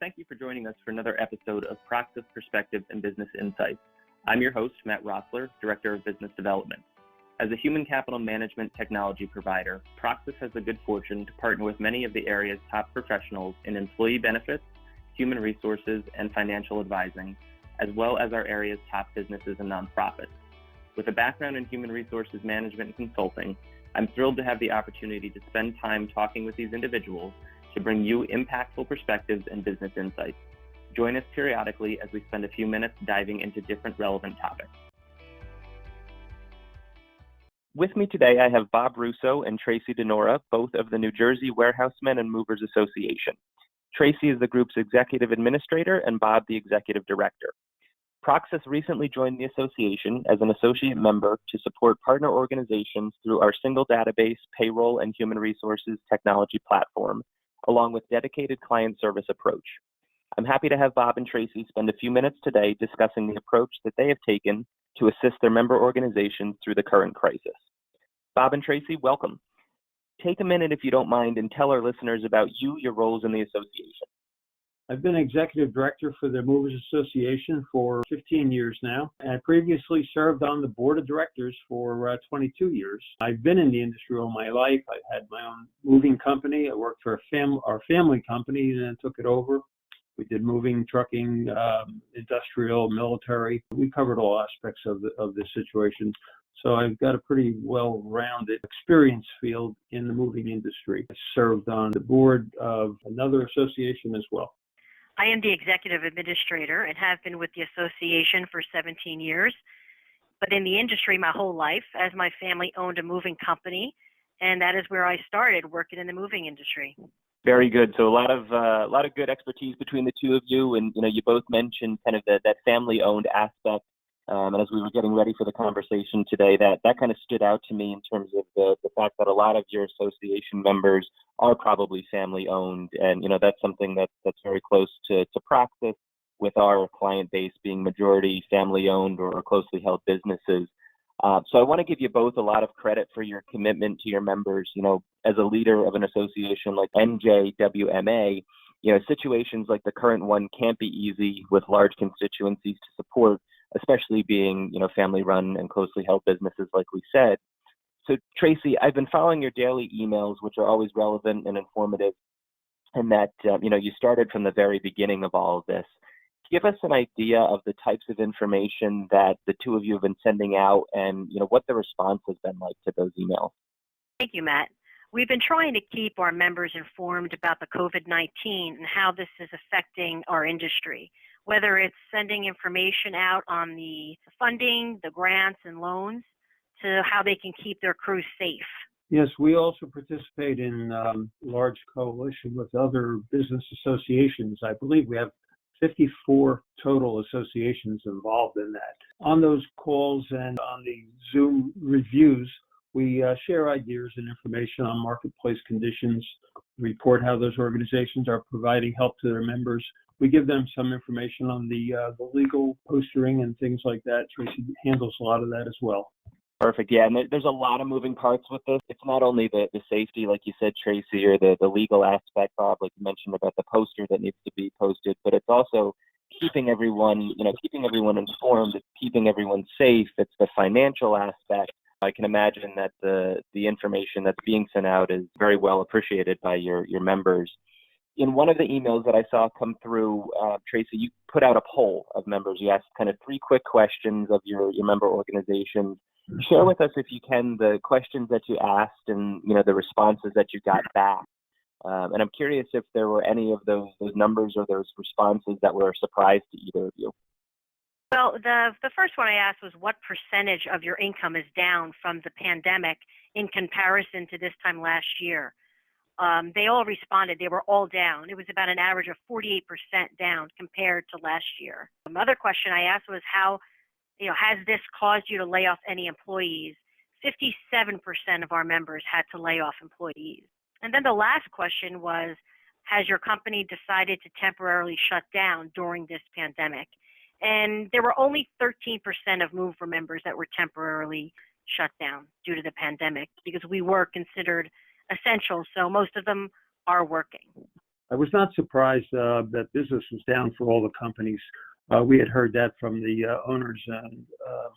Thank you for joining us for another episode of PROXUS Perspectives and Business Insights. I'm your host, Matt Roessler, Director of Business Development. As a human capital management technology provider, PROXUS has the good fortune to partner with many of the area's top professionals in employee benefits, human resources, and financial advising, as well as our area's top businesses and nonprofits. With a background in human resources management and consulting, I'm thrilled to have the opportunity to spend time talking with these individuals to bring you impactful perspectives and business insights. Join us periodically as we spend a few minutes diving into different relevant topics. With me today, I have Bob Russo and Tracy Denora, both of the New Jersey Warehousemen and Movers Association. Tracy is the group's executive administrator and Bob the executive director. PROXUS recently joined the association as an associate member to support partner organizations through our single database, payroll, and human resources technology platform, along with dedicated client service approach. I'm happy to have Bob and Tracy spend a few minutes today discussing the approach that they have taken to assist their member organizations through the current crisis. Bob and Tracy, welcome. Take a minute, if you don't mind, and tell our listeners about you, your roles in the association. I've been executive director for the Movers Association for 15 years now, and I previously served on the board of directors for 22 years. I've been in the industry all my life. I've had my own moving company. I worked for our family company and then took it over. We did moving, trucking, industrial, military. We covered all aspects of the situation. So I've got a pretty well-rounded experience field in the moving industry. I served on the board of another association as well. I am the executive administrator and have been with the association for 17 years, but in the industry my whole life, as my family owned a moving company, and that is where I started working in the moving industry. Very good. So a lot of good expertise between the two of you, and you both mentioned kind of that family-owned aspect. And as we were getting ready for the conversation today, that kind of stood out to me in terms of the fact that a lot of your association members are probably family-owned, and that's something that's very close to PROXUS, with our client base being majority family-owned or closely held businesses. So I want to give you both a lot of credit for your commitment to your members. As a leader of an association like NJWMA, situations like the current one can't be easy with large constituencies to support, especially being, family-run and closely held businesses like we said. So Tracy, I've been following your daily emails, which are always relevant and informative, and that, you started from the very beginning of all of this. Give us an idea of the types of information that the two of you have been sending out and, what the response has been like to those emails. Thank you, Matt. We've been trying to keep our members informed about the COVID-19 and how this is affecting our industry, whether it's sending information out on the funding, the grants and loans, to how they can keep their crews safe. Yes, we also participate in large coalition with other business associations. I believe we have 54 total associations involved in that. On those calls and on the Zoom reviews, we share ideas and information on marketplace conditions, report how those organizations are providing help to their members. We give them some information on the legal postering and things like that. Tracy handles a lot of that as well. Perfect. Yeah, and there's a lot of moving parts with this. It's not only the safety, like you said, Tracy, or the legal aspect, Bob, like you mentioned about the poster that needs to be posted, but it's also keeping everyone informed, it's keeping everyone safe. It's the financial aspect. I can imagine that the information that's being sent out is very well appreciated by your members. In one of the emails that I saw come through, Tracy, you put out a poll of members. You asked kind of 3 quick questions of your member organizations. Share with us, if you can, the questions that you asked and the responses that you got back. And I'm curious if there were any of those numbers or those responses that were a surprise to either of you. Well, the first one I asked was, what percentage of your income is down from the pandemic in comparison to this time last year? They all responded. They were all down. It was about an average of 48% down compared to last year. Another question I asked was, how, has this caused you to lay off any employees? 57% of our members had to lay off employees. And then the last question was, has your company decided to temporarily shut down during this pandemic? And there were only 13% of mover members that were temporarily shut down due to the pandemic, because we were considered essential, so most of them are working. I was not surprised that business was down for all the companies. We had heard that from the owners, and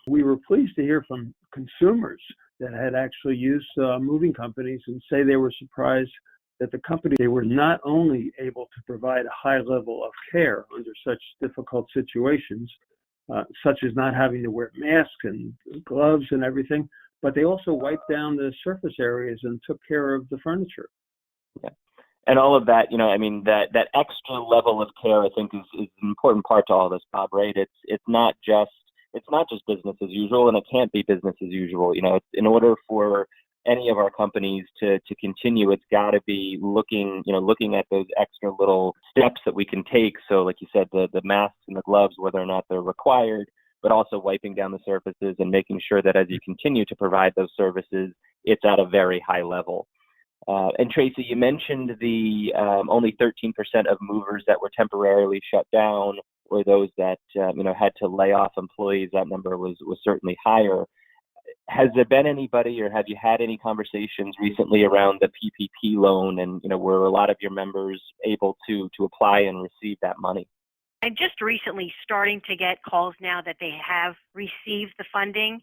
we were pleased to hear from consumers that had actually used moving companies and say they were surprised that the company, they were not only able to provide a high level of care under such difficult situations, such as not having to wear masks and gloves and everything, but they also wiped down the surface areas and took care of the furniture. Yeah. And all of that, I mean, that extra level of care, I think, is an important part to all of this, Bob, right? It's not just business as usual, and it can't be business as usual. It's, in order for any of our companies to continue, it's got to be looking at those extra little steps that we can take. So like you said, the masks and the gloves, whether or not they're required, but also wiping down the surfaces and making sure that as you continue to provide those services, it's at a very high level. And Tracy, you mentioned the only 13% of movers that were temporarily shut down, or those that had to lay off employees. That number was certainly higher. Has there been anybody, or have you had any conversations recently around the PPP loan, and were a lot of your members able to apply and receive that money? I'm just recently starting to get calls now that they have received the funding.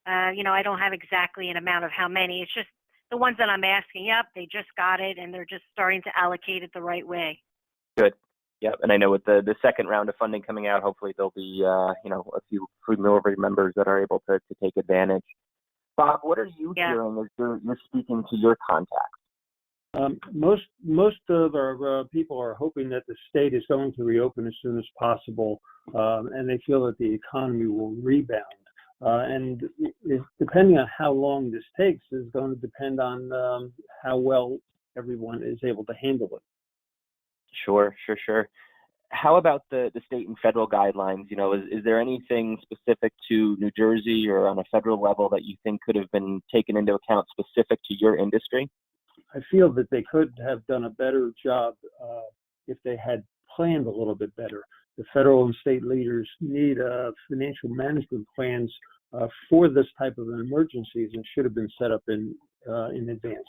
I don't have exactly an amount of how many. It's just the ones that I'm asking, yep, they just got it, and they're just starting to allocate it the right way. Good. Yep. And I know with the second round of funding coming out, hopefully there'll be, a few food delivery members that are able to take advantage. Bob, what are you hearing as you're speaking to your contacts? Most of our people are hoping that the state is going to reopen as soon as possible, and they feel that the economy will rebound. And depending on how long this takes is going to depend on how well everyone is able to handle it. Sure. How about the state and federal guidelines? Is there anything specific to New Jersey or on a federal level that you think could have been taken into account specific to your industry? I feel that they could have done a better job if they had planned a little bit better. The federal and state leaders need financial management plans for this type of emergencies, and should have been set up in advance.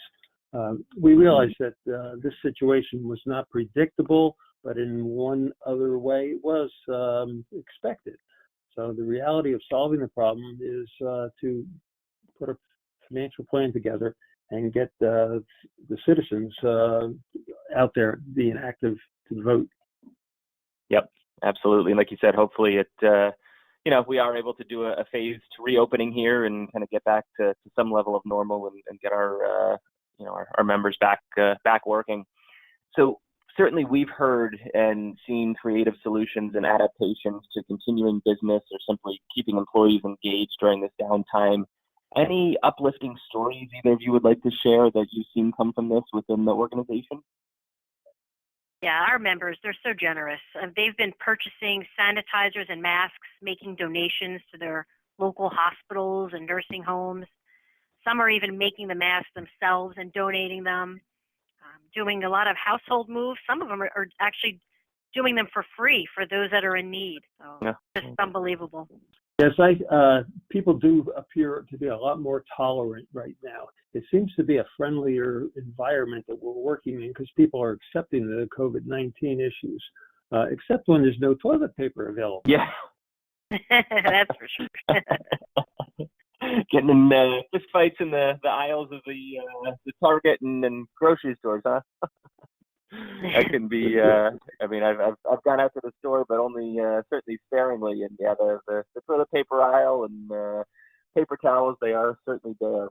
We realize that this situation was not predictable, but in one other way it was expected. So the reality of solving the problem is to put a financial plan together and get the citizens out there being active to vote. Yep, absolutely. And like you said, hopefully we are able to do a phased reopening here and kind of get back to some level of normal and get our members back working. So certainly we've heard and seen creative solutions and adaptations to continuing business or simply keeping employees engaged during this downtime. Any uplifting stories either of you would like to share that you've seen come from this within the organization? Yeah, our members, they're so generous. They've been purchasing sanitizers and masks, making donations to their local hospitals and nursing homes. Some are even making the masks themselves and donating them, doing a lot of household moves. Some of them are actually doing them for free for those that are in need. So It's unbelievable. Yes, people do appear to be a lot more tolerant right now. It seems to be a friendlier environment that we're working in because people are accepting the COVID-19 issues, except when there's no toilet paper available. Yeah. That's for sure. Getting in fist fights in the aisles of the Target and grocery stores, huh? That can be. I've gone out to the store, but only certainly sparingly. And yeah, the toilet paper aisle and paper towels, they are certainly there.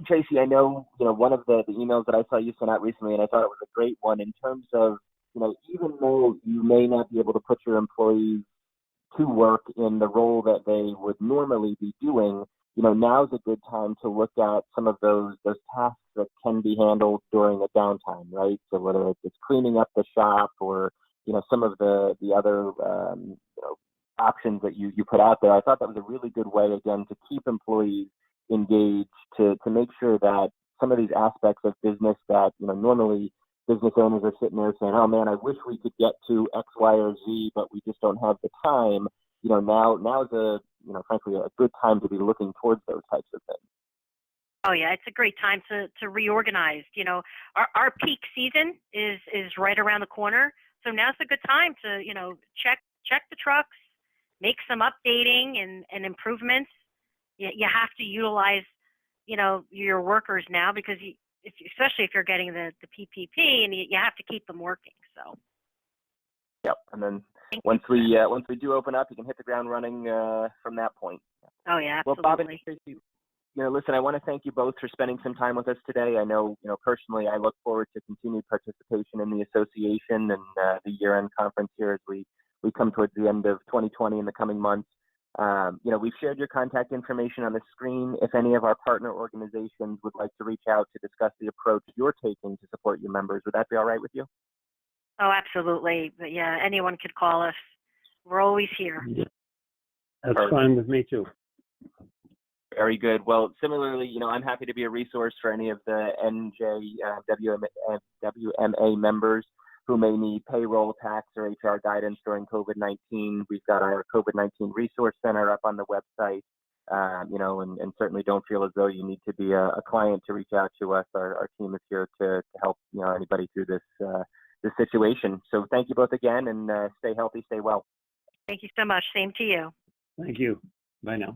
Tracy, I know one of the emails that I saw you sent out recently, and I thought it was a great one in terms of even though you may not be able to put your employees to work in the role that they would normally be doing, now's a good time to look at some of those tasks that can be handled during a downtime, right? So whether it's cleaning up the shop or, some of the other, options that you put out there, I thought that was a really good way, again, to keep employees engaged, to make sure that some of these aspects of business that, normally business owners are sitting there saying, oh man, I wish we could get to X, Y, or Z, but we just don't have the time. Now is frankly, a good time to be looking towards those types of things. Oh yeah, it's a great time to reorganize. You know, our peak season is right around the corner, so now's a good time to check the trucks, make some updating and improvements. You have to utilize your workers now because especially if you're getting the PPP and you have to keep them working. So. Yep, and then once we do open up, you can hit the ground running from that point. Oh yeah, absolutely. Well, Bob and Tracy, listen, I want to thank you both for spending some time with us today. I know, personally, I look forward to continued participation in the association and the year-end conference here as we come towards the end of 2020 in the coming months. We've shared your contact information on the screen. If any of our partner organizations would like to reach out to discuss the approach you're taking to support your members, would that be all right with you? Oh, absolutely. But yeah, anyone could call us. We're always here. Yeah. That's fine with me too. Very good. Well, similarly, I'm happy to be a resource for any of the WMA members who may need payroll, tax, or HR guidance during COVID-19. We've got our COVID-19 Resource Center up on the website, and certainly don't feel as though you need to be a client to reach out to us. Our team is here to help anybody through this situation. So thank you both again, and stay healthy, stay well. Thank you so much. Same to you. Thank you. Bye now.